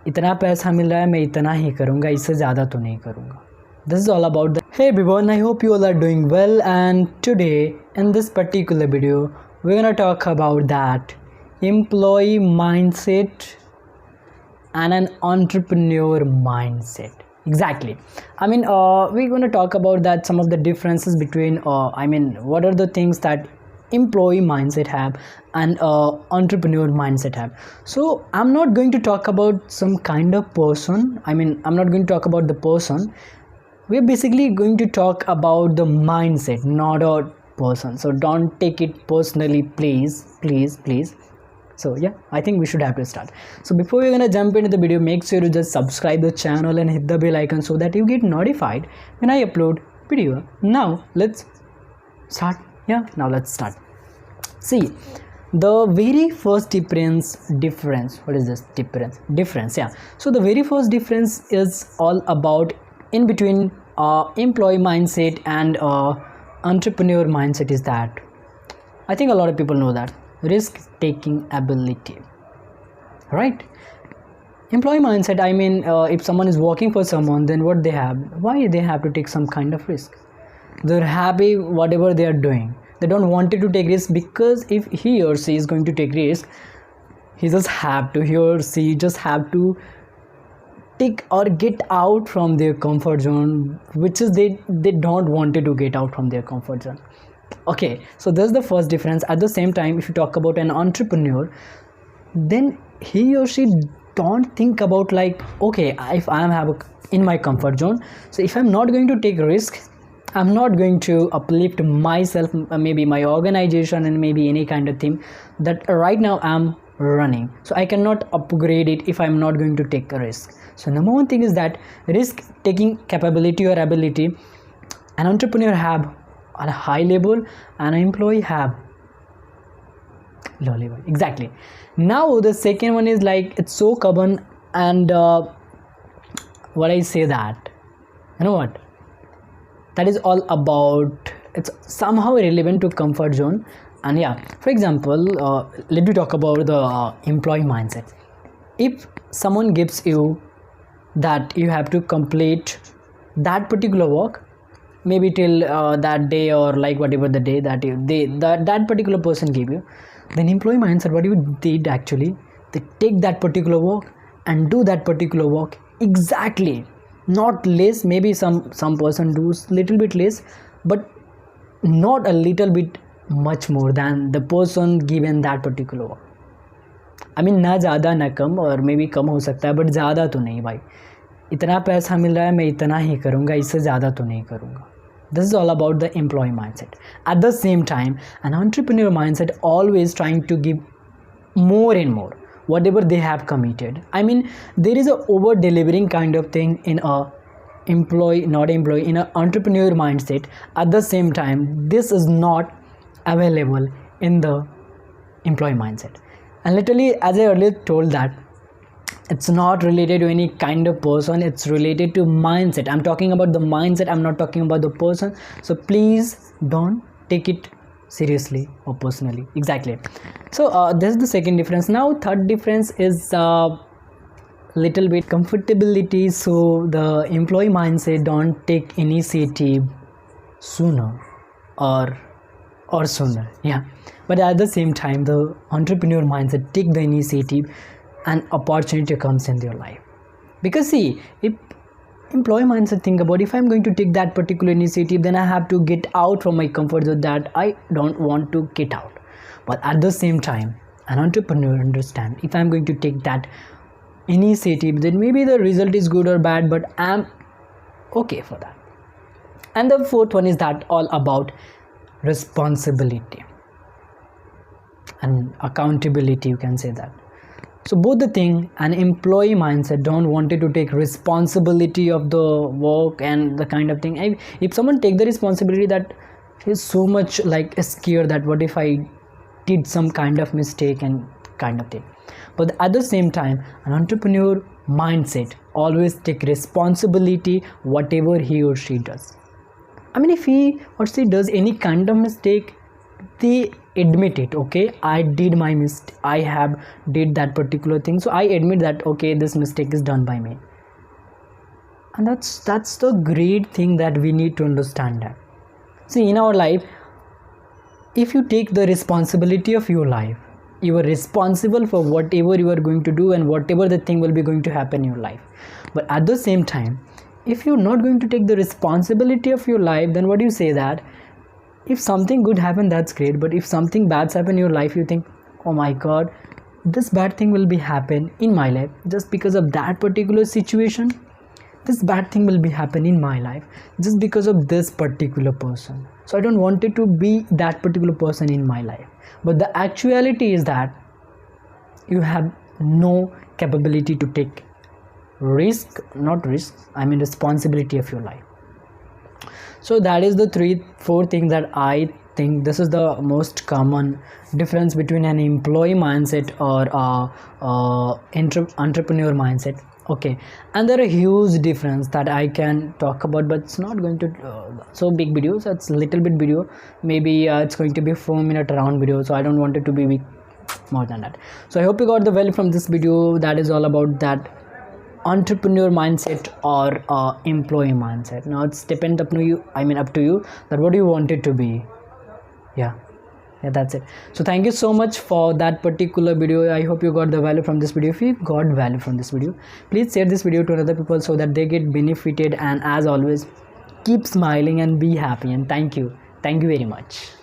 इतना पैसा मिल रहा है मैं इतना ही करूँगा, इससे ज़्यादा तो नहीं करूँगा. This is all about the. Hey everyone, I hope you all are doing well, and today in this particular video we're gonna talk about that employee mindset and an entrepreneur mindset. Exactly. I mean, we're going to talk about that, some of the differences between what are the things that employee mindset have and entrepreneur mindset have. So I'm not going to talk about some kind of person. I'm not going to talk about the person. We're basically going to talk about the mindset, not a person. So don't take it personally, please. So yeah, I think we should have to start. So before we're gonna jump into the video, make sure to just subscribe the channel and hit the bell icon so that you get notified when I upload video. Now let's start. Let's start. See, the very first difference. What is this difference? Yeah. So the very first difference is all about in between employee mindset and entrepreneur mindset is that I think a lot of people know that risk taking ability, right? Employee mindset, if someone is working for someone, then why they have to take some kind of risk? They're happy whatever they are doing. They don't want to take risk, because if he or she is going to take risk, he or she just have to take or get out from their comfort zone, which is they don't want to get out from their comfort zone. Okay, so that's the first difference. At the same time, if you talk about an entrepreneur, then he or she don't think about like, okay, if I am in my comfort zone, so if I'm not going to take risk, I'm not going to uplift myself, maybe my organization and maybe any kind of thing that right now I'm running, so I cannot upgrade it if I'm not going to take a risk. So number one thing is that risk taking capability or ability an entrepreneur have on a high level and an employee have low level. Exactly. Now the second one is like, it's so common, and what I say that, you know what, that is all about, it's somehow relevant to comfort zone. And yeah, for example, let me talk about the employee mindset. If someone gives you that you have to complete that particular work, maybe till that day, or like whatever the day that that particular person gave you, then employee mindset, what you did actually, they take that particular work and do that particular work exactly, not less. Maybe some person does little bit less, but not a little bit much more than the person given that particular work. ना ज़्यादा ना कम, और मे भी कम हो सकता है, but ज़्यादा तो नहीं भाई. इतना पैसा मिल रहा है मैं इतना ही करूँगा, इससे ज़्यादा तो नहीं करूँगा. This is all about the employee mindset. At the same time, an entrepreneur mindset always trying to give more and more whatever they have committed. There is a over delivering kind of thing in a in an entrepreneur mindset. At the same time, this is not available in the employee mindset. And literally, as I earlier told, that it's not related to any kind of person, it's related to mindset. I'm talking about the mindset, I'm not talking about the person. So please don't take it seriously or personally. Exactly. So this is the second difference. Now third difference is little bit comfortability. So the employee mindset don't take initiative sooner or sooner, yeah, but at the same time the entrepreneur mindset take the initiative and opportunity comes in their life. Because see, if employee mindset think about, if I'm going to take that particular initiative, then I have to get out from my comfort zone that I don't want to get out. But at the same time, an entrepreneur understand, if I'm going to take that initiative, then maybe the result is good or bad, but I'm okay for that. And the fourth one is that all about responsibility and accountability, you can say that. So both the thing, an employee mindset don't wanted to take responsibility of the work and the kind of thing. If someone take the responsibility, that is so much like scared that what if I did some kind of mistake and kind of thing. But at the same time, an entrepreneur mindset always take responsibility whatever he or she does. If he or she does any kind of mistake, they admit it. Okay, I did my mistake, I have did that particular thing, so I admit that okay, this mistake is done by me. And that's the great thing that we need to understand. That see, in our life, if you take the responsibility of your life, you are responsible for whatever you are going to do and whatever the thing will be going to happen in your life. But at the same time, if you're not going to take the responsibility of your life, then what do you say? That if something good happen, that's great, but if something bad happen in your life, you think, oh my god, this bad thing will be happen in my life just because of that particular situation. This bad thing will be happen in my life just because of this particular person, so I don't want it to be that particular person in my life. But the actuality is that you have no capability to take responsibility of your life. So that is the 3-4 things that I think this is the most common difference between an employee mindset or entrepreneur mindset. Okay, and there are huge difference that I can talk about, but it's not going to so big video, so it's little bit video. Maybe it's going to be 4-minute round video, so I don't want it to be big more than that. So I hope you got the value from this video. That is all about that entrepreneur mindset or employee mindset. Now it's depend up to you, up to you, that what do you want it to be. Yeah, that's it. So thank you so much for that particular video. I hope you got the value from this video. If you got value from this video, please share this video to other people so that they get benefited. And as always, keep smiling and be happy, and thank you very much.